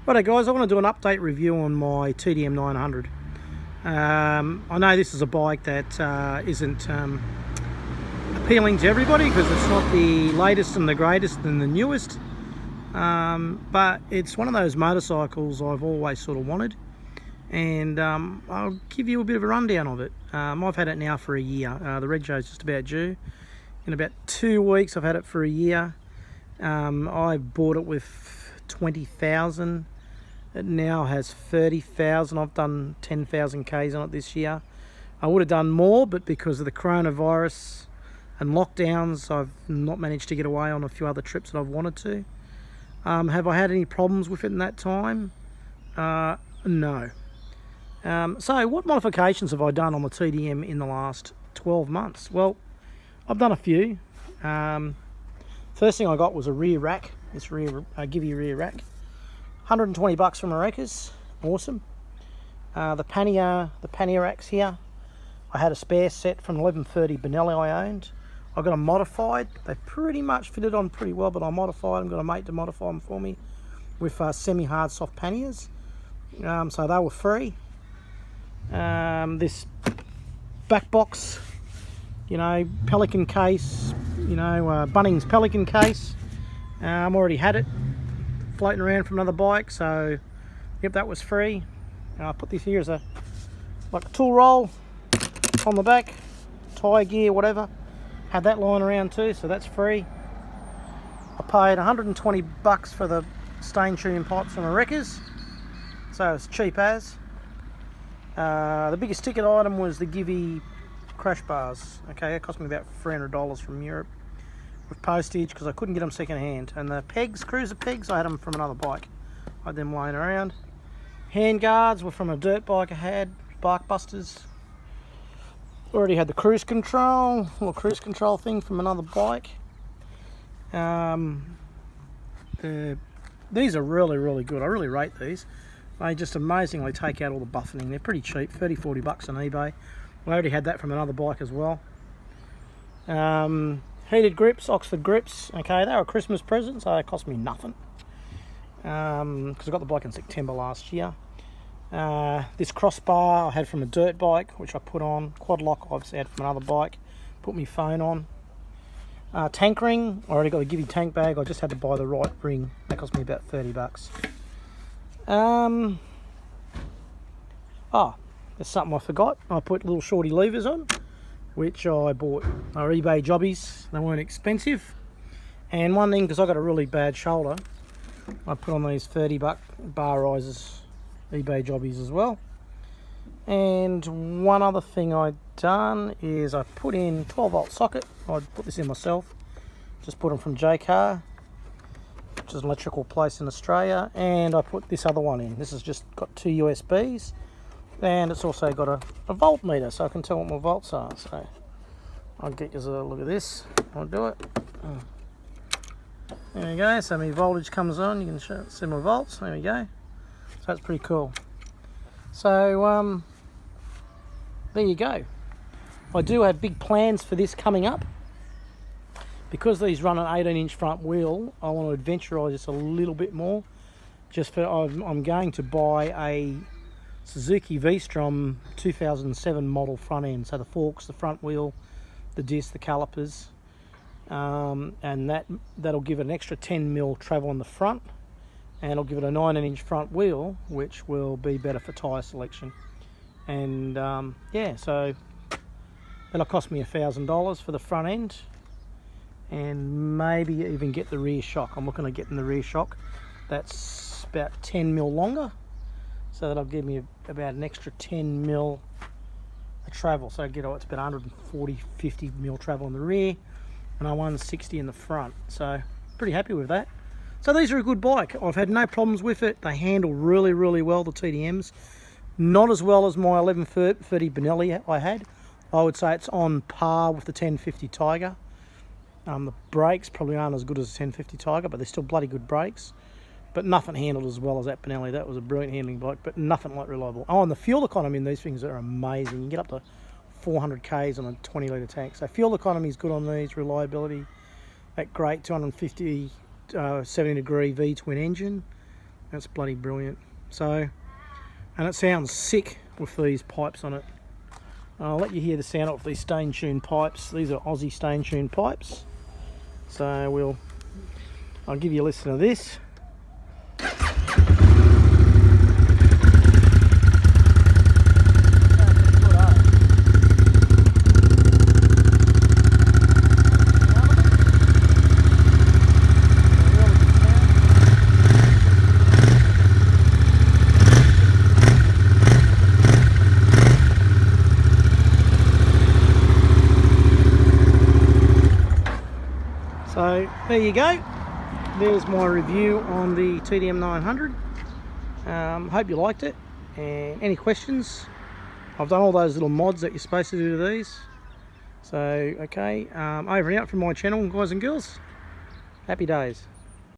Righto guys, I want to do an update review on my TDM 900. I know this is a bike that isn't appealing to everybody because it's not the latest and the greatest and the newest, but it's one of those motorcycles I've always sort of wanted, and I'll give you a bit of a rundown of it. I've had it now for a year. The reg show's just about due. In about 2 weeks I've had it for a year. I bought it with 20,000. It now has 30,000. I've done 10,000 Ks on it this year. I would have done more, but because of the coronavirus and lockdowns, I've not managed to get away on a few other trips that I've wanted to. Have I had any problems with it in that time? No. So what modifications have I done on the TDM in the last 12 months? Well, I've done a few. First thing I got was a rear rack. This rear rack. 120 bucks from America's, awesome. The pannier racks here, I had a spare set from 1130 Benelli I owned. I got them modified. They pretty much fitted on pretty well, but I modified them, got a mate to modify them for me with semi-hard soft panniers. So they were free. This back box, Pelican case, Bunnings Pelican case. I've already had it floating around from another bike, so yep, that was free. I put this here as like a tool roll on the back, tyre gear, whatever. Had that lying around too, so that's free. I paid 120 bucks for the stain tuning pipes from a Wreckers, so it's cheap as. The biggest ticket item was the Givey crash bars. Okay, it cost me about $300 from Europe with postage because I couldn't get them second hand. And the pegs, cruiser pegs, I had them from another bike. I had them laying around. Hand guards were from a dirt bike I had, Bark Busters. Already had the cruise control, little cruise control thing from another bike. These are really good. I really rate these. They just amazingly take out all the buffeting. They're pretty cheap, 30-40 bucks on eBay. I already had that from another bike as well. Heated grips, Oxford grips. Okay, they were a Christmas present, so they cost me nothing. Because I got the bike in September last year. This crossbar I had from a dirt bike, which I put on. Quad lock I obviously had from another bike. Put my phone on. Tank ring, I already got a Givey tank bag. I just had to buy the right ring. That cost me about 30 bucks. Oh, there's something I forgot. I put little shorty levers on, which I bought. They were eBay jobbies. They weren't expensive. And one thing, because I got a really bad shoulder, I put on these 30-buck bar risers, eBay jobbies as well. And one other thing I'd done is I put in 12-volt socket. I'd put this in myself. Just put them from JCar, which is an electrical place in Australia. And I put this other one in. This has just got 2 USBs. And it's also got a voltmeter, so I can tell what my volts are. So I'll get you a look at this. I'll do it. There we go. So my voltage comes on. You can see my volts. There we go. So that's pretty cool. So there you go. I do have big plans for this coming up. Because these run an 18-inch front wheel, I want to adventurise just a little bit more. I'm going to buy a Suzuki V-Strom 2007 model front end, so the forks, the front wheel, the disc, the calipers, and that'll give it an extra 10mm travel on the front, and it'll give it a 19-inch front wheel, which will be better for tyre selection. And yeah, so that'll cost me $1,000 for the front end, and maybe even get the rear shock. I'm looking at getting the rear shock. That's about 10mm longer. So that'll give me about an extra 10mm of travel. So it's about 140, 50mm travel in the rear, and I 160 in the front. So pretty happy with that. So these are a good bike. I've had no problems with it. They handle really well, the TDMs. Not as well as my 1130 Benelli I had. I would say it's on par with the 1050 Tiger. The brakes probably aren't as good as the 1050 Tiger, but they're still bloody good brakes. But nothing handled as well as that Benelli. That was a brilliant handling bike, but nothing like reliable. Oh, and the fuel economy in these things are amazing. You can get up to 400 Ks on a 20-litre tank. So fuel economy is good on these, reliability. That great 250, 70-degree V-twin engine. That's bloody brilliant. So, and it sounds sick with these pipes on it. I'll let you hear the sound of these stain tuned pipes. These are Aussie stain tuned pipes. So I'll give you a listen to this. So there you go. There's my review on the TDM 900. Hope you liked it. And any questions? I've done all those little mods that you're supposed to do to these. So okay, over and out from my channel, guys and girls. Happy days.